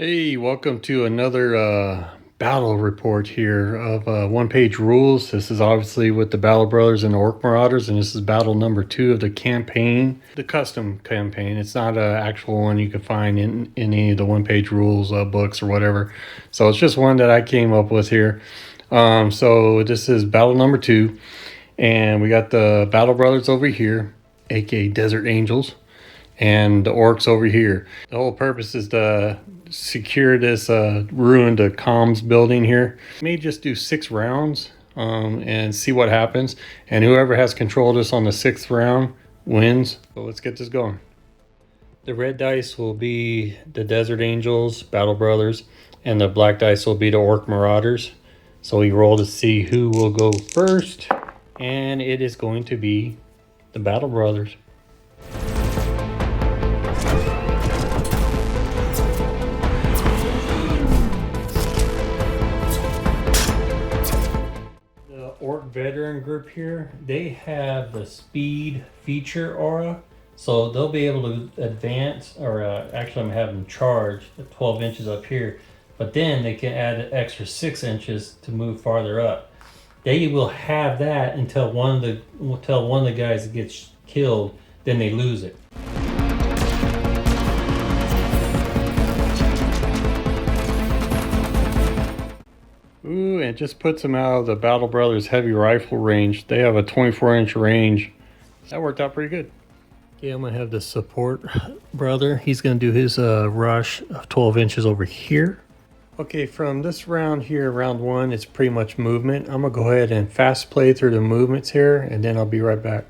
Hey, welcome to another battle report here of One Page Rules. This is obviously with the Battle Brothers and the Orc Marauders, and this is battle number 2 of the campaign, the custom campaign. It's not an actual one you can find in any of the One Page Rules books or whatever. So it's just one that I came up with here. So this is battle number 2, and we got the Battle Brothers over here, aka Desert Angels, and the orcs over here. The whole purpose is to secure this ruined comms building here. May just do 6 rounds and see what happens, and whoever has control of this on the 6th round wins. So let's get this going. The red dice will be the Desert Angels, Battle Brothers, and the black dice will be the Orc Marauders. So we roll to see who will go first, and it is going to be the Battle Brothers. Orc veteran group here, they have the speed feature aura, so they'll be able to advance, or actually I'm having them charge at 12 inches up here, but then they can add an extra 6 inches to move farther up. They will have that until one of the guys gets killed, then they lose it. Ooh, it just puts them out of the Battle Brothers heavy rifle range. They have a 24-inch range. That worked out pretty good. Okay, I'm going to have the support brother. He's going to do his rush of 12 inches over here. Okay, from this round here, round 1, it's pretty much movement. I'm going to go ahead and fast play through the movements here, and then I'll be right back.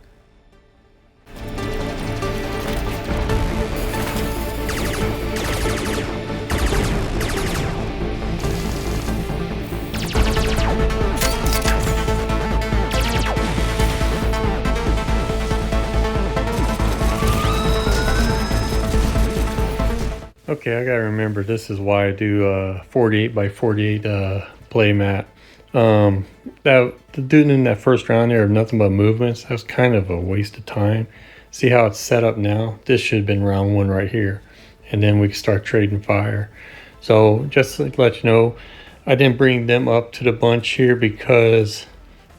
Okay, I gotta remember, this is why I do 48 by 48 play mat. Doing in that first round there of nothing but movements, that was kind of a waste of time. See how it's set up now? This should have been round 1 right here, and then we can start trading fire. So just to let you know, I didn't bring them up to the bunch here because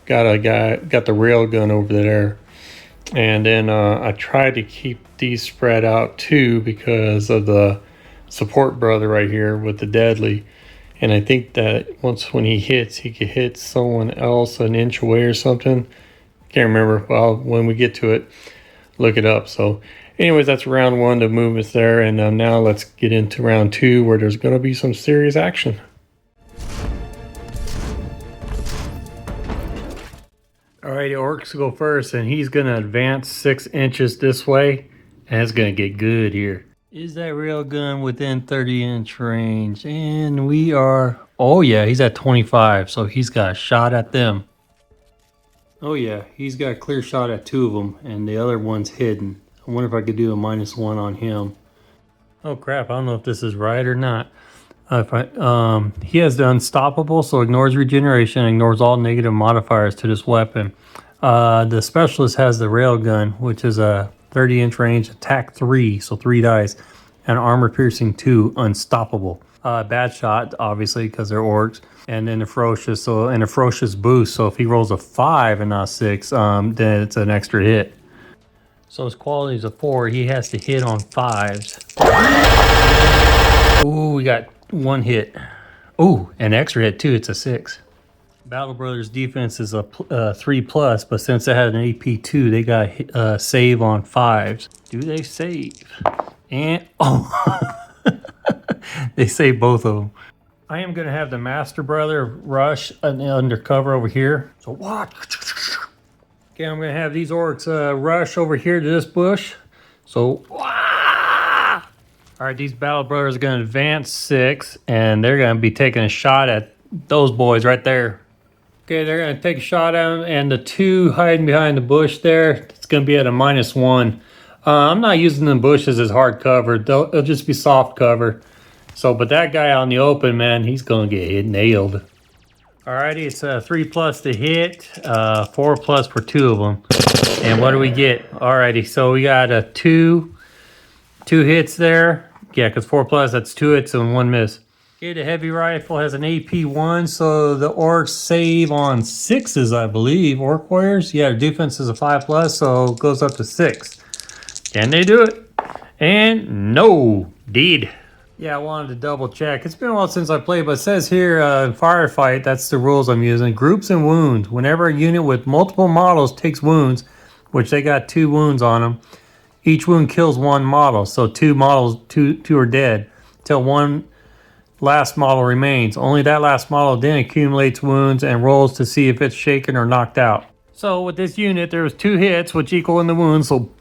got the rail gun over there, and then I tried to keep these spread out too because of the support brother right here with the deadly, and I think that when he hits, he could hit someone else an inch away or something. Can't remember. Well, when we get to it, look it up. So anyways, that's round 1, the movements there, and now let's get into round 2 where there's going to be some serious action. Alright, the orcs go first, and he's going to advance 6 inches this way, and it's going to get good here. Is that railgun within 30-inch range? And we are... Oh yeah, he's at 25, so he's got a shot at them. Oh yeah, he's got a clear shot at 2 of them, and the other one's hidden. I wonder if I could do a -1 on him. Oh crap, I don't know if this is right or not. He has the unstoppable, so ignores regeneration, ignores all negative modifiers to this weapon. The specialist has the railgun, which is a 30-inch range, attack 3, so 3 dice, and armor piercing 2, unstoppable. Bad shot, obviously, because they're orcs, and then the ferocious, and a ferocious boost. So if he rolls a 5 and not 6, then it's an extra hit. So his quality is a 4. He has to hit on 5s. Ooh, we got 1 hit. Ooh, an extra hit too. It's a 6. Battle Brothers defense is a 3+, but since they had an AP 2, they got save on 5s. Do they save? And oh, they save both of them. I am going to have the Master Brother rush undercover over here. So watch. Okay, I'm going to have these orcs rush over here to this bush. So all right, these Battle Brothers are going to advance 6, and they're going to be taking a shot at those boys right there. Okay, they're going to take a shot at them, and the 2 hiding behind the bush there, it's going to be at a -1. I'm not using the bushes as hard cover. It'll just be soft cover. So, but that guy out in the open, man, he's going to get nailed. Alrighty, it's a 3+ to hit, 4+ for 2 of them. And what do we get? Alrighty, so we got a 2 hits there. Yeah, because 4+, that's 2 hits and 1 miss. Okay, the heavy rifle has an AP1, so the orcs save on 6s, I believe. Orc warriors, yeah, their defense is a 5+, so it goes up to 6. Can they do it? And no, did. Yeah, I wanted to double check. It's been a while since I played, but it says here in Firefight, that's the rules I'm using. Groups and wounds. Whenever a unit with multiple models takes wounds, which they got 2 wounds on them, each wound kills 1 model. So 2 models, two are dead, till 1 last model remains. Only that last model then accumulates wounds and rolls to see if it's shaken or knocked out. So with this unit, there was 2 hits, which equal in the wounds. So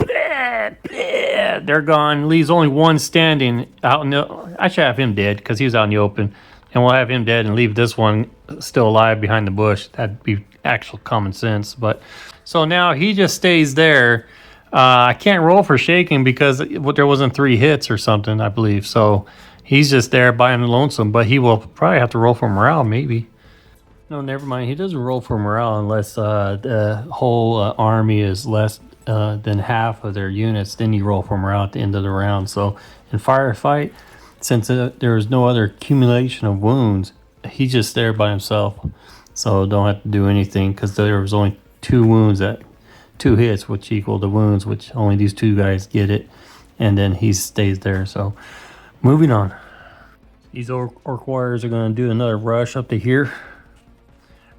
they're gone. Leaves only 1 standing out in the. I should have him dead because he was out in the open, and we'll have him dead and leave this one still alive behind the bush. That'd be actual common sense. But so now he just stays there. I can't roll for shaking because there wasn't 3 hits or something, I believe. So he's just there by him lonesome. But he will probably have to roll for morale, maybe. No, never mind. He doesn't roll for morale unless the whole army is less than half of their units. Then you roll for morale at the end of the round. So in Firefight, since there is no other accumulation of wounds, he's just there by himself. So don't have to do anything because there was only 2 wounds at 2 hits, which equal the wounds, which only these 2 guys get it. And then he stays there. So moving on. These orc warriors are going to do another rush up to here.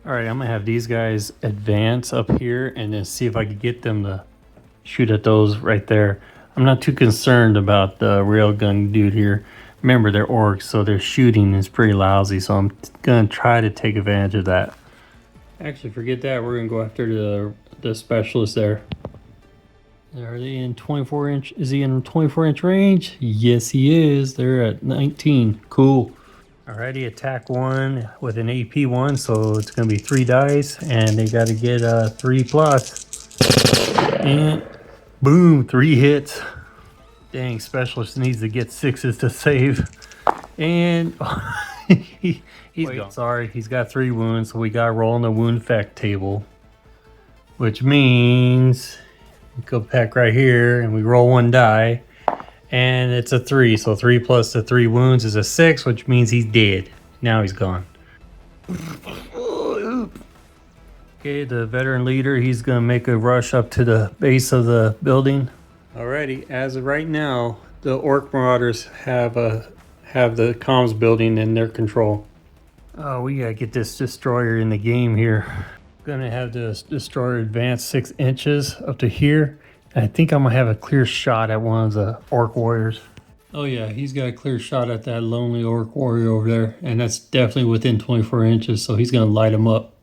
Alright, I'm going to have these guys advance up here and then see if I can get them to shoot at those right there. I'm not too concerned about the railgun dude here. Remember, they're orcs, so their shooting is pretty lousy, so I'm going to try to take advantage of that. Actually, forget that. We're going to go after the specialist there. Are they in 24 inch? Is he in 24 inch range? Yes, he is. They're at 19. Cool. Alrighty, attack 1 with an AP1, so it's going to be 3 dice, and they got to get 3+. And boom, 3 hits. Dang, specialist needs to get 6s to save. And he's gone. Sorry, he's got 3 wounds, so we got to roll on the wound effect table. Which means we go back right here, and we roll 1 die. And it's a 3, so 3 plus the 3 wounds is a 6, which means he's dead. Now he's gone. Okay, the veteran leader, he's going to make a rush up to the base of the building. Alrighty, as of right now, the Orc Marauders have the comms building in their control. Oh, we got to get this destroyer in the game here. Gonna have the destroyer advance 6 inches up to here. I think I'm gonna have a clear shot at one of the orc warriors. Oh yeah, he's got a clear shot at that lonely orc warrior over there, and that's definitely within 24 inches, so he's gonna light him up.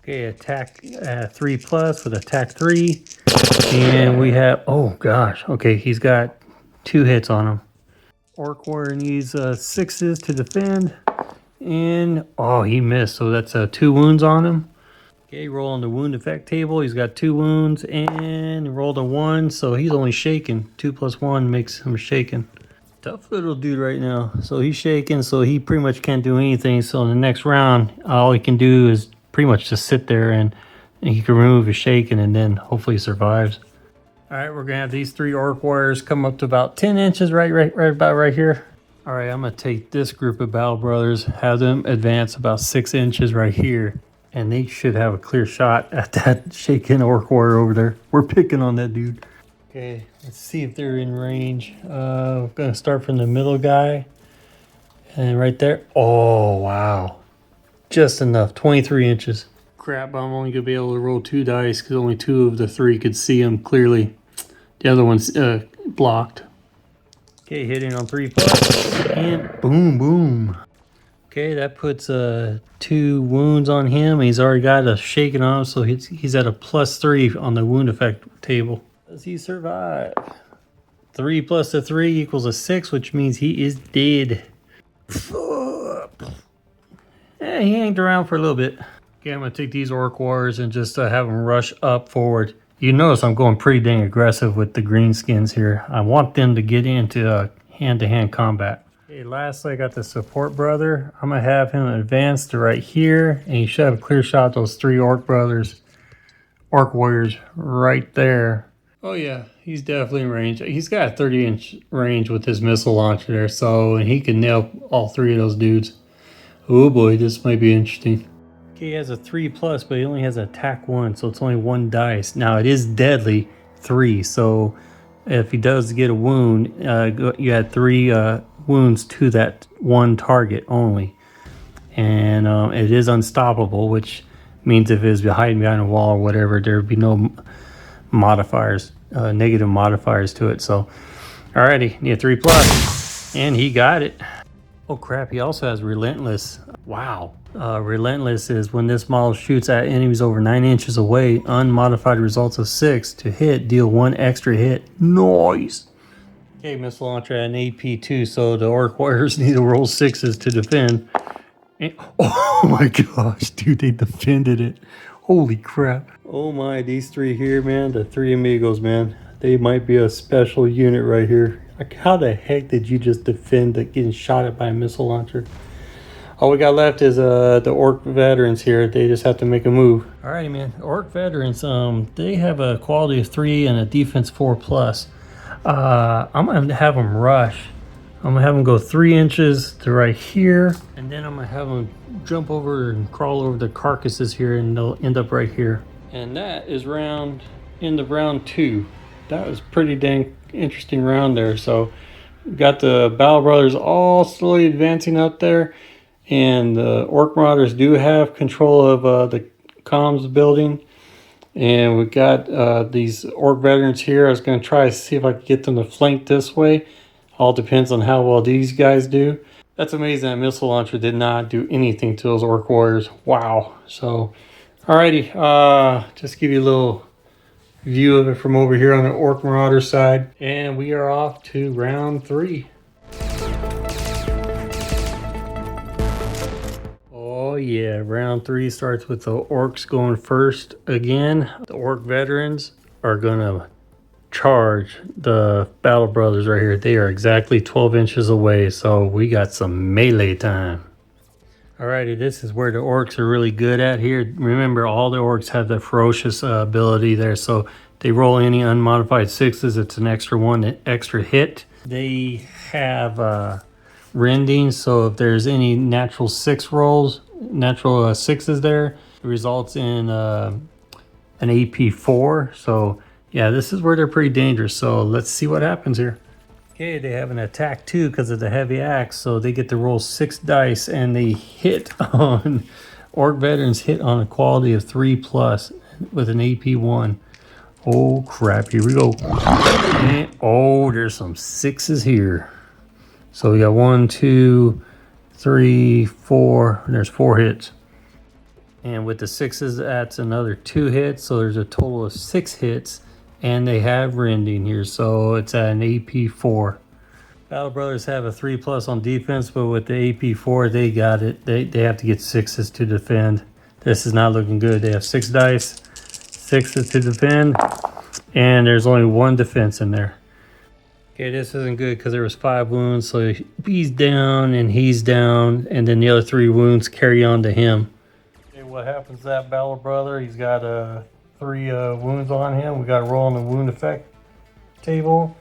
Okay, attack 3+ with attack 3, and we have, oh gosh, okay, he's got 2 hits on him. Orc warrior needs 6s to defend, and oh, he missed, so that's 2 wounds on him. Okay, roll on the wound effect table. He's got 2 wounds and rolled a 1, so he's only shaken. 2 plus 1 makes him shaken. Tough little dude right now. So he's shaken, so he pretty much can't do anything. So in the next round, all he can do is pretty much just sit there and he can remove his shaken and then hopefully he survives. All right, we're gonna have these 3 orc warriors come up to about 10 inches right about right here. All right, I'm gonna take this group of battle brothers, have them advance about 6 inches right here. And they should have a clear shot at that shaken orc warrior over there. We're picking on that dude. Okay, let's see if they're in range. We're going to start from the middle guy. And right there. Oh, wow. Just enough. 23 inches. Crap, I'm only going to be able to roll 2 dice because only 2 of the 3 could see him clearly. The other one's blocked. Okay, hitting on 3+. And boom, boom. Okay, that puts 2 wounds on him. He's already got a shaken on him, so he's at a +3 on the wound effect table. Does he survive? 3 plus a 3 equals a 6, which means he is dead. Yeah, he hanged around for a little bit. Okay, I'm going to take these orc warriors and just have them rush up forward. You notice I'm going pretty dang aggressive with the greenskins here. I want them to get into hand-to-hand combat. Okay, lastly, I got the support brother. I'm going to have him advance to right here, and he should have a clear shot those 3 orc warriors right there. Oh yeah, He's definitely in range. He's got a 30-inch range with his missile launcher there, so and he can nail all three of those dudes. Oh boy, this might be interesting. Okay, he has a 3+, but he only has attack 1, so it's only 1 dice. Now it is deadly 3, so if he does get a wound, you add 3 wounds to that one target only. And it is unstoppable, which means if it was hiding behind a wall or whatever, there would be no modifiers, negative modifiers to it. So, alrighty, need a 3+, and he got it. Oh crap, he also has Relentless. Wow. Relentless is when this model shoots at enemies over 9 inches away, unmodified results of 6 to hit, deal 1 extra hit. Nice. Okay, missile launcher at an AP2, so the orc warriors need to roll 6s to defend. And, oh my gosh, dude, they defended it. Holy crap. Oh my, these three here, man, the three amigos, man. They might be a special unit right here. Like, how the heck did you just defend getting shot at by a missile launcher? All we got left is the orc veterans here. They just have to make a move. Alrighty, man. Orc veterans, they have a quality of 3 and a defense 4+. I'm gonna have them rush. I'm gonna have them go 3 inches to right here, and then I'm gonna have them jump over and crawl over the carcasses here, and they'll end up right here. And that is end of round 2. That was pretty dang interesting round there. So got the Battle Brothers all slowly advancing up there, and the Orc Marauders do have control of the comms building. And we got these Orc veterans here. I was going to try to see if I could get them to flank this way. All depends on how well these guys do. That's amazing. That missile launcher did not do anything to those Orc warriors. Wow. So, alrighty. Just give you a little view of it from over here on the Orc Marauder side. And we are off to round 3. Oh yeah, round 3 starts with the orcs going first again. The orc veterans are gonna charge the Battle Brothers right here. They are exactly 12 inches away, so we got some melee time. Alrighty, this is where the orcs are really good at here. Remember, all the orcs have the ferocious ability there, so they roll any unmodified 6s. It's an extra 1 extra hit. They have rending, so if there's any natural 6 rolls, natural 6s there, it results in an AP4. So yeah, this is where they're pretty dangerous. So let's see what happens here. Okay, they have an attack 2 because of the heavy axe, so they get to roll 6 dice, and they hit on orc veterans hit on a quality of 3+ with an AP1. Oh crap, here we go. And, oh, there's some 6s here. So we got 1, 2, 3, 4. There's 4 hits. And with the 6s, that's another 2 hits. So there's a total of 6 hits. And they have rending here. So it's at an AP4. Battle Brothers have a 3+ on defense, but with the AP4, they got it. They have to get 6s to defend. This is not looking good. They have 6 dice, 6s to defend. And there's only 1 defense in there. Okay, this isn't good because there was 5 wounds, so he's down and he's down, and then the other 3 wounds carry on to him. Okay, what happens to that Battle Brother? He's got 3 wounds on him. We got to roll on the wound effect table,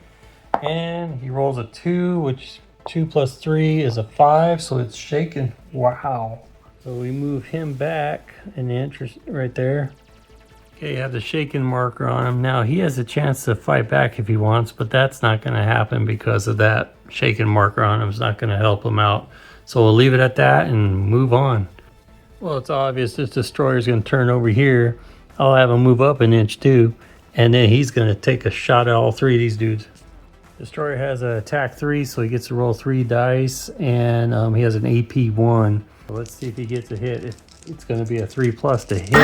and he rolls a 2, which 2 + 3 is a 5, so it's shaken. Wow. So we move him back in the interest right there. Okay, you have the shaken marker on him. Now he has a chance to fight back if he wants, but that's not going to happen because of that shaken marker on him. It's not going to help him out. So we'll leave it at that and move on. Well, it's obvious this destroyer is going to turn over here. I'll have him move up an inch too, and then he's going to take a shot at all 3 of these dudes. Destroyer has an attack 3, so he gets to roll 3 dice, and he has an AP1. So let's see if he gets a hit. It's going to be a 3+ to hit.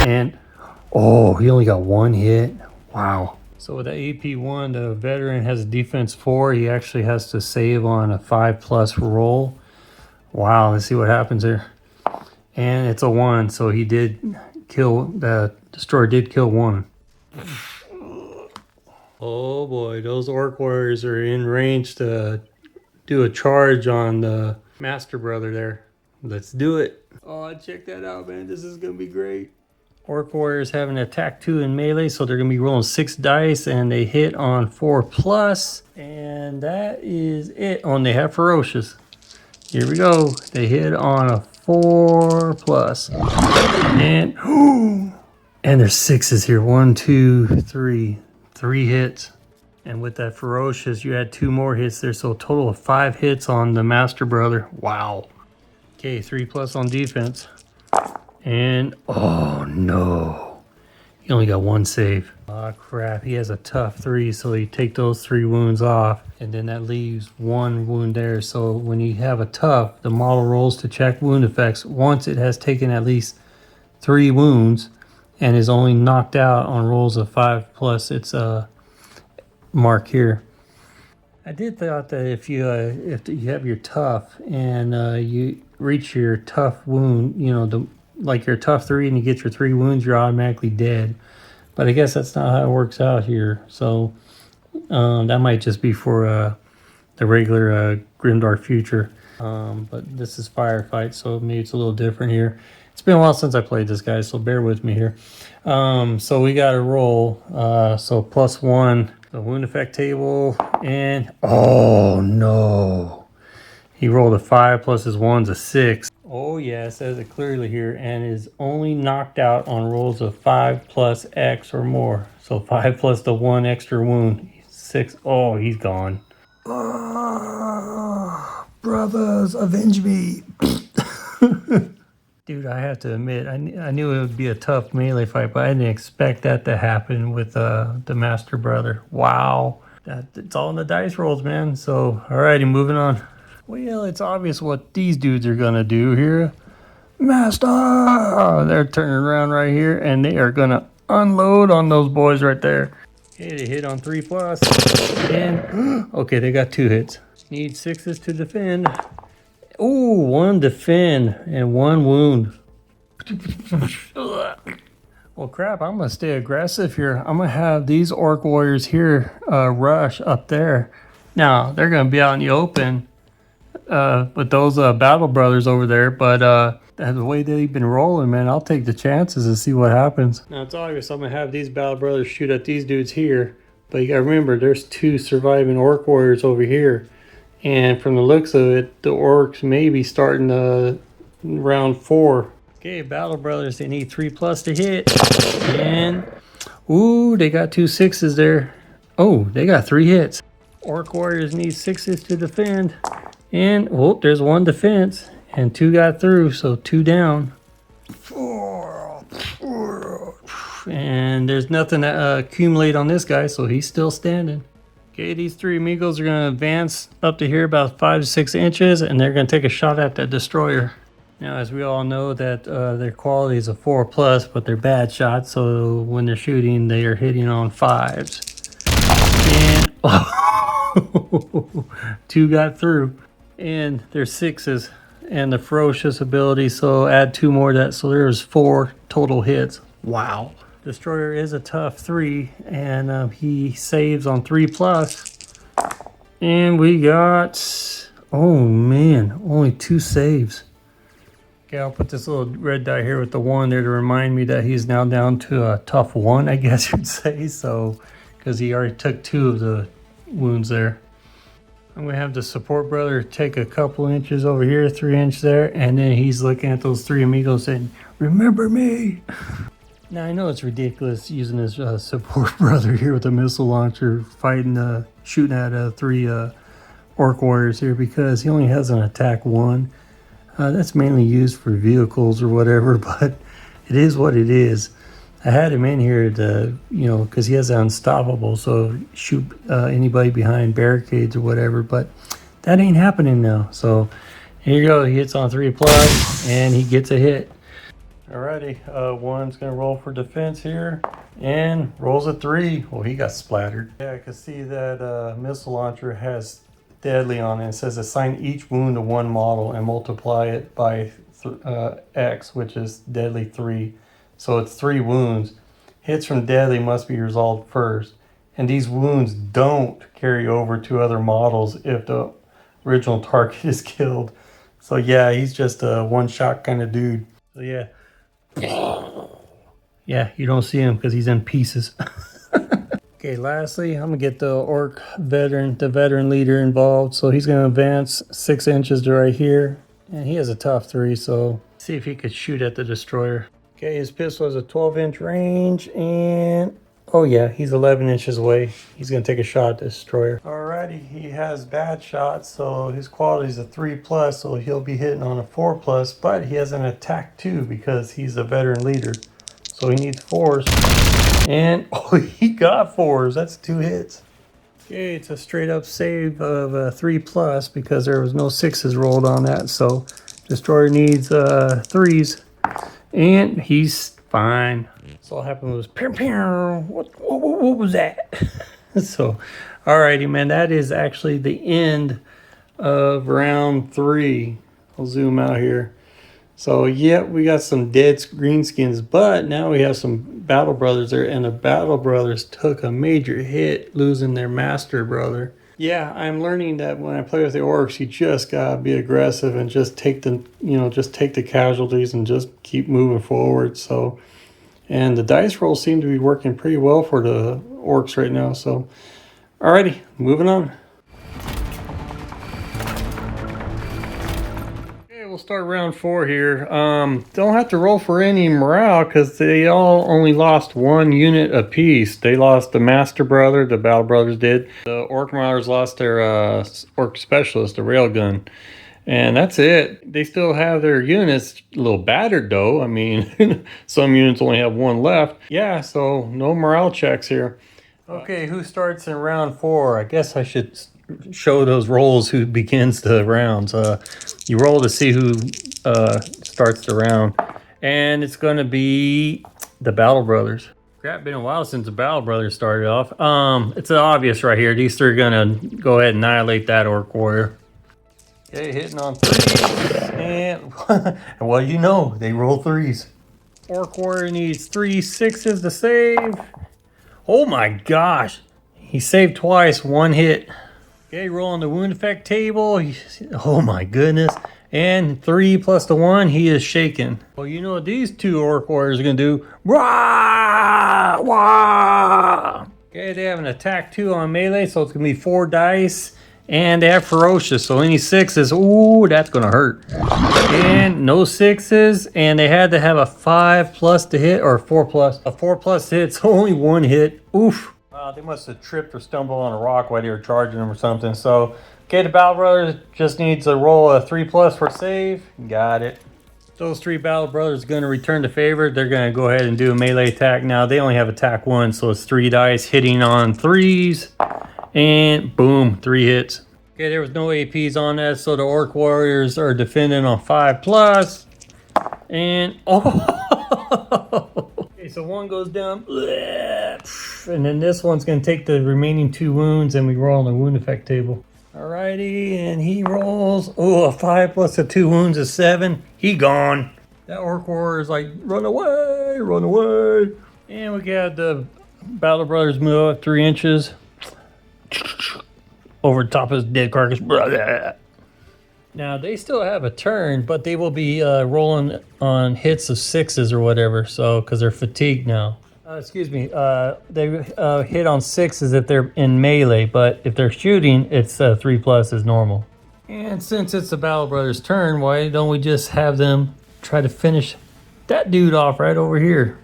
And, oh, he only got 1 hit. Wow. So with the AP1, the veteran has a defense 4. He actually has to save on a 5+ roll. Wow, let's see what happens here. And it's a 1, so he did kill, the destroyer did kill 1. Oh boy, those orc warriors are in range to do a charge on the master brother there. Let's do it. Oh, check that out, man. This is going to be great. Orc warriors have an attack 2 in melee, so they're going to be rolling 6 dice, and they hit on 4+. And that is it. Oh, and they have ferocious. Here we go. They hit on a 4+. And and there's 6s here. 1, 2, 3. 3 hits. And with that ferocious, you had 2 more hits there, so a total of 5 hits on the Master Brother. Wow. Okay, 3+ on defense. And oh no, he only got 1 save. Oh crap, he has a tough 3, so you take those 3 wounds off, and then that leaves 1 wound there. So when you have a tough, the model rolls to check wound effects once it has taken at least 3 wounds and is only knocked out on rolls of 5+ its mark here. I did thought that if you have your tough and you reach your tough wound, you know, like your tough 3 and you get your 3 wounds, you're automatically dead. But I guess that's not how it works out here. So that might just be for the regular Grimdark future. But this is Firefight, so maybe it's a little different here. It's been a while since I played this, guys, so bear with me here. So we got a roll. So +1, the wound effect table, and oh no. He rolled a 5 plus his 1's a 6. Oh yeah, it says it clearly here, and is only knocked out on rolls of 5+ X or more. So 5 plus the 1 extra wound. 6. Oh, he's gone. Brothers, avenge me. Dude, I have to admit, I knew it would be a tough melee fight, but I didn't expect that to happen with the Master Brother. Wow. It's all in the dice rolls, man. So, alrighty, moving on. Well, it's obvious what these dudes are going to do here. Master! They're turning around right here, and they are going to unload on those boys right there. Okay, they hit on 3+. And, okay, they got 2 hits. Need 6s to defend. Ooh, 1 defend and 1 wound. Well, crap, I'm going to stay aggressive here. I'm going to have these Orc Warriors here rush up there. Now, they're going to be out in the open with those Battle Brothers over there, but the way they've been rolling, man, I'll take the chances and see what happens. Now, it's obvious I'm going to have these Battle Brothers shoot at these dudes here, but you got to remember, there's 2 surviving Orc Warriors over here. And from the looks of it, the orcs may be starting round 4. Okay, Battle Brothers, they need 3+ to hit. And, ooh, they got 2 6s there. Oh, they got 3 hits. Orc Warriors need 6s to defend. And, oh, there's 1 defense. And 2 got through, so 2 down. And there's nothing to accumulate on this guy, so he's still standing. Okay, these 3 amigos are going to advance up to here about 5 to 6 inches, and they're going to take a shot at that destroyer. Now, as we all know, that their quality is a 4+, but they're bad shots, so when they're shooting, they are hitting on 5s. And oh, 2 got through, and they're 6s, and the ferocious ability, so add 2 more to that, so there's 4 total hits. Wow. Destroyer is a tough 3, and he saves on 3+. And we got, oh man, only 2 saves. Okay, I'll put this little red die here with the 1 there to remind me that he's now down to a tough 1, I guess you'd say. So, because he already took 2 of the wounds there. I'm going to have the support brother take a couple inches over here, 3 inch there, and then he's looking at those 3 amigos saying, "Remember me." Now, I know it's ridiculous using his support brother here with a missile launcher fighting, shooting at 3 Orc Warriors here, because he only has an attack 1. That's mainly used for vehicles or whatever, but it is what it is. I had him in here to, you know, because he has unstoppable, so shoot anybody behind barricades or whatever, but that ain't happening now. So here you go, he hits on 3+, and he gets a hit. Alrighty, 1's gonna roll for defense here, and rolls a 3. Well, he got splattered. Yeah, I can see that missile launcher has deadly on it. It says assign each wound to 1 model and multiply it by X, which is deadly 3. So it's 3 wounds. Hits from deadly must be resolved first. And these wounds don't carry over to other models if the original target is killed. So yeah, he's just a one-shot kind of dude. So yeah. Yeah, you don't see him because he's in pieces. Okay, lastly, I'm gonna get the orc veteran, the veteran leader involved. So he's gonna advance 6 inches to right here. And he has a tough 3, so see if he could shoot at the destroyer. Okay, his pistol has a 12-inch range, and oh yeah, he's 11 inches away. He's gonna take a shot at the destroyer. Alrighty, he has bad shots, so his quality is a 3+, so he'll be hitting on a 4+, but he has an attack 2 because he's a veteran leader. So he needs 4s. And oh, he got 4s. That's 2 hits. Okay, it's a straight up save of a 3+ because there was no 6s rolled on that. So destroyer needs 3s, and he's fine. So what happened was, pew, pew, what was that? So, alrighty, man, that is actually the end of round 3. I'll zoom out here. So yeah, we got some dead greenskins, but now we have some Battle Brothers there, and the Battle Brothers took a major hit losing their master brother. Yeah, I'm learning that when I play with the orcs, you just gotta be aggressive and just take the, just take the casualties and just keep moving forward. So, and the dice rolls seem to be working pretty well for the orcs right now. So, alrighty, moving on. We'll start round 4 here. Don't have to roll for any morale because they all only lost 1 unit apiece. They lost the Master Brother, the Battle Brothers did. The Orc Marauders lost their Orc Specialist, the Railgun. And that's it. They still have their units a little battered though. I mean, some units only have 1 left. Yeah, so no morale checks here. Okay, who starts in round 4? I guess I should show those rolls who begins the rounds. You roll to see who starts the round, and it's going to be the Battle Brothers. Crap, been a while since the Battle Brothers started off. It's obvious right here. These 3 are going to go ahead and annihilate that Orc Warrior. Okay, hitting on 3s, and well, you know, they roll 3s. Orc Warrior needs 3 6s to save. Oh my gosh, he saved twice, 1 hit. Okay, rolling the wound effect table. Oh my goodness. And 3 plus the 1, he is shaken. Well, you know what these 2 Orc Warriors are going to do? Wah! Wah! Okay, they have an attack 2 on melee, so it's going to be 4 dice. And they have ferocious, so any 6s, ooh, that's going to hurt. And no 6s, and they had to have a 5+ to hit, or 4+. A 4+ hits, only 1 hit. Oof. They must have tripped or stumbled on a rock while they were charging them or something. So, okay, the Battle Brothers just needs to roll a 3+ for save. Got it. Those 3 Battle Brothers are going to return to favor. They're going to go ahead and do a melee attack now. They only have attack 1, so it's 3 dice hitting on 3s. And boom, 3 hits. Okay, there was no APs on that, so the Orc Warriors are defending on 5+. And oh, okay, so 1 goes down, and then this one's going to take the remaining 2 wounds, and we roll on the wound effect table. Alrighty, and he rolls. Oh, a 5 plus the 2 wounds is 7. He gone. That Orc Warrior is like, run away, run away. And we got the Battle Brothers move up 3 inches over the top of his dead carcass. Now they still have a turn, but they will be rolling on hits of 6s or whatever. So because they're fatigued now. Excuse me. They hit on 6s if they're in melee, but if they're shooting, it's 3+ is normal. And since it's the Battle Brothers' turn, why don't we just have them try to finish that dude off right over here?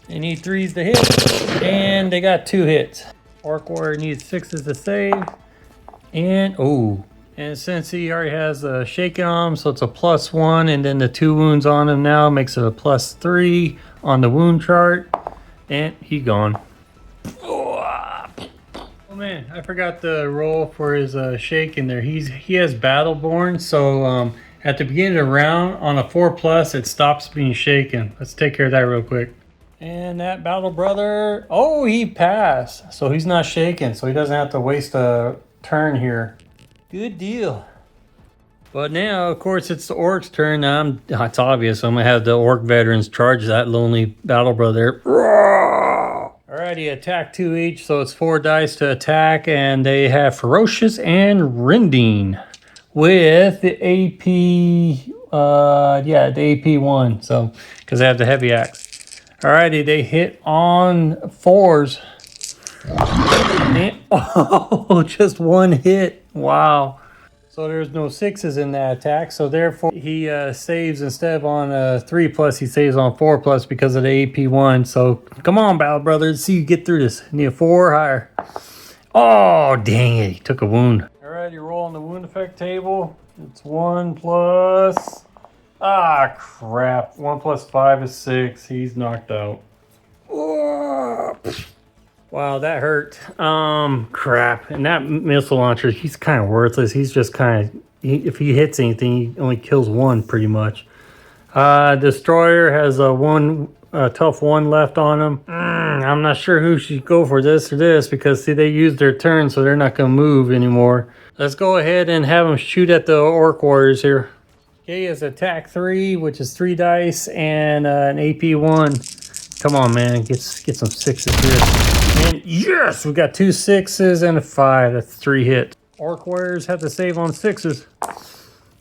They need 3s to hit, and they got 2 hits. Orc Warrior needs 6s to save, and oh. And since he already has a shaken on him, so it's a +1, and then the 2 wounds on him now makes it a +3 on the wound chart, and he gone. Oh man, I forgot the roll for his shaken there. He has Battleborn, so at the beginning of the round on a 4+, it stops being shaken. Let's take care of that real quick. And that Battle Brother, oh, he passed, so he's not shaken, so he doesn't have to waste a turn here. Good deal. But now, of course, it's the Orcs' turn. Now it's obvious. I'm going to have the Orc veterans charge that lonely Battle Brother. Alrighty, attack 2 each, so it's 4 dice to attack, and they have Ferocious and Rending with the AP, the AP 1, so, because they have the Heavy Axe. Alrighty, they hit on fours. And, oh, just one hit. Wow. So there's no sixes in that attack. So therefore, he saves instead of on 3+, he saves on 4+ because of the AP1. So come on, Battle Brothers, see you get through this. Need a 4 or higher. Oh, dang it. He took a wound. Alright, you roll on the wound effect table. It's 1+. Ah, crap. 1 + 5 is 6. He's knocked out. Wow, that hurt. Crap. And that missile launcher, he's kind of worthless. He's just kind of, if he hits anything, he only kills one pretty much. Destroyer has a tough one left on him. I'm not sure who should go for this or this because, see, they used their turn, so they're not going to move anymore. Let's go ahead and have him shoot at the Orc Warriors here. Okay, he has attack 3, which is 3 dice, and an AP1. Come on, man, get some 6s here. And yes, we got 2 6s and a 5. That's 3 hits. Orc Warriors have to save on 6s.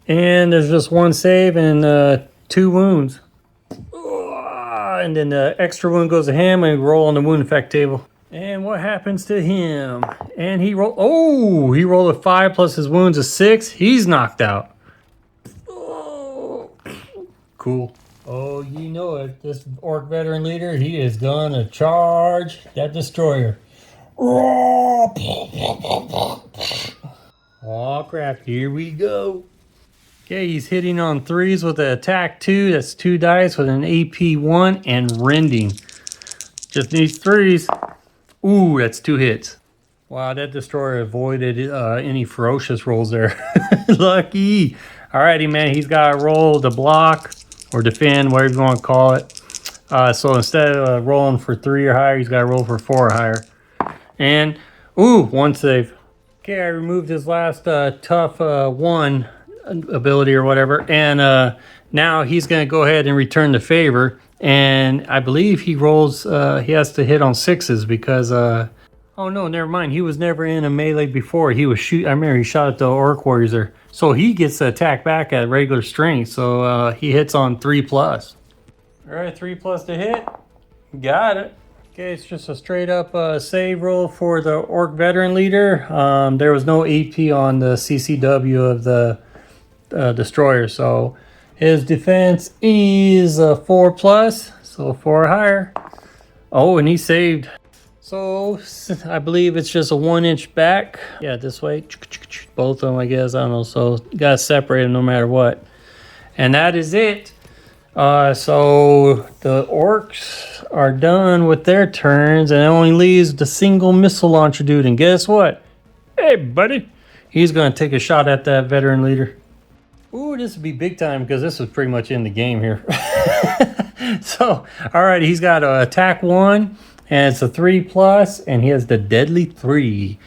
And there's just 1 save and 2 wounds. And then the extra wound goes to him, and we roll on the wound effect table. And what happens to him? And he rolled, oh, he rolled a 5 plus his wounds is 6. He's knocked out. Oh, cool. Oh, you know it. This Orc veteran leader, he is gonna charge that destroyer. Oh crap, here we go. Okay, he's hitting on 3s with an attack 2. That's 2 dice with an AP1 and rending. Just needs 3s. Ooh, that's 2 hits. Wow, that destroyer avoided any ferocious rolls there. Lucky. Alrighty, man, he's got to roll to block or defend, whatever you want to call it. So instead of rolling for 3 or higher, he's got to roll for 4 or higher. And, ooh, 1 save. Okay, I removed his last tough 1 ability or whatever, and now he's going to go ahead and return the favor, and I believe he rolls he has to hit on 6s because oh no, never mind, he was never in a melee before. He was I remember he shot at the Orc Warriors there, so he gets to attack back at regular strength, so he hits on 3+. All right, 3+ to hit. Got it. Okay, it's just a straight up save roll for the Orc veteran leader. There was no AP on the CCW of the destroyer, so his defense is 4+, so 4 or higher. Oh, and he saved. So I believe it's just a 1-inch back. Yeah, this way. Both of them, I guess. I don't know. So you gotta separate them no matter what. And that is it. So the orcs are done with their turns, and it only leaves the single missile launcher dude. And guess what? Hey, buddy. He's gonna take a shot at that veteran leader. Ooh, this would be big time because this was pretty much in the game here. So, all right, he's got an attack 1, and it's a 3+, and he has the deadly 3.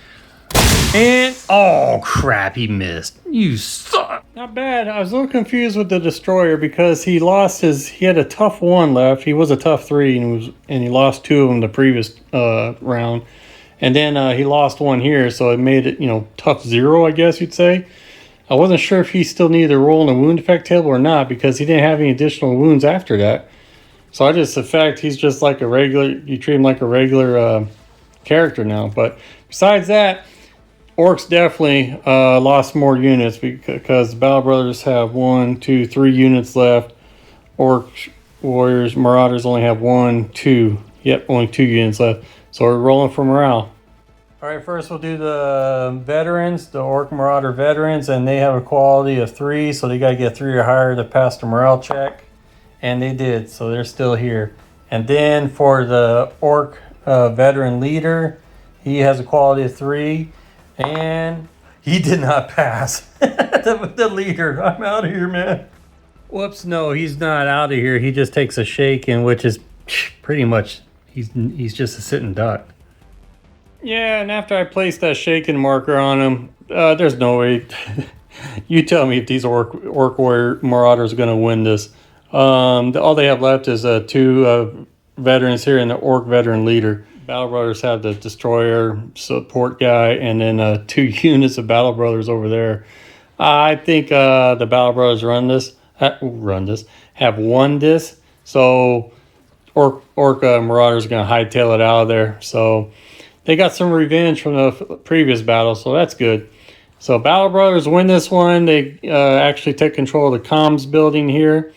And, oh crap, he missed. You suck. Not bad. I was a little confused with the destroyer because he had a tough 1 left. He was a tough 3, and he lost 2 of them the previous round. And then he lost 1 here, so it made it, tough 0, I guess you'd say. I wasn't sure if he still needed to roll in the wound effect table or not because he didn't have any additional wounds after that. So I just affect he's just like a regular, you treat him like a regular character now. But besides that, orcs definitely lost more units because the Battle Brothers have 1, 2, 3 units left. Orcs, Warriors, Marauders only have 1, 2. Yep, only 2 units left. So we're rolling for morale. All right, first we'll do the veterans, the Orc Marauder veterans, and they have a quality of 3, so they got to get 3 or higher to pass the morale check. And they did, so they're still here. And then for the Orc veteran leader, he has a quality of 3, and he did not pass. the leader, I'm out of here, man. Whoops, no, he's not out of here. He just takes a shaking, which is pretty much, he's just a sitting duck. Yeah, and after I placed that shaken marker on him, there's no way. You tell me if these Orc Warrior Marauders are going to win this. All they have left is 2 veterans here and the Orc veteran leader. Battle Brothers have the destroyer support guy and then 2 units of Battle Brothers over there. I think the Battle Brothers have won this. So orc Marauders are going to hightail it out of there. So they got some revenge from the previous battle, so that's good. So Battle Brothers win this one. They actually take control of the comms building here.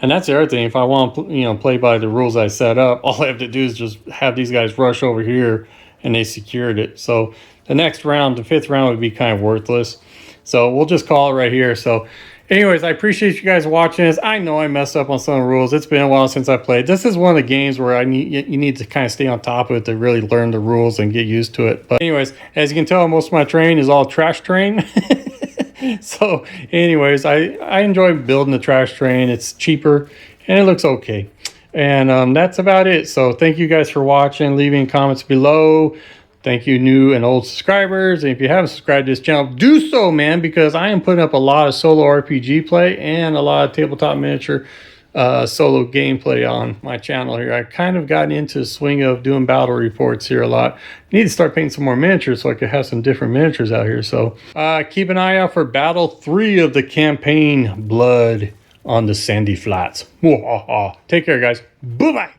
And that's the other thing. If I want to, play by the rules I set up, all I have to do is just have these guys rush over here, and they secured it. So the next round, the 5th round, would be kind of worthless. So we'll just call it right here. So anyways, I appreciate you guys watching this. I know I messed up on some of the rules. It's been a while since I played. This is one of the games where you need to kind of stay on top of it to really learn the rules and get used to it. But anyways, as you can tell, most of my terrain is all trash terrain. So anyways, I enjoy building the trash terrain. It's cheaper and it looks okay. And that's about it. So thank you guys for watching, leaving comments below. Thank you new and old subscribers. And if you haven't subscribed to this channel, do so, man, because I am putting up a lot of solo RPG play and a lot of tabletop miniature solo gameplay on my channel here. I kind of gotten into the swing of doing battle reports here a lot. I need to start painting some more miniatures so I could have some different miniatures out here. So keep an eye out for Battle 3 of the campaign, Blood on the Sandy Flats. Take care, guys. Bye-bye.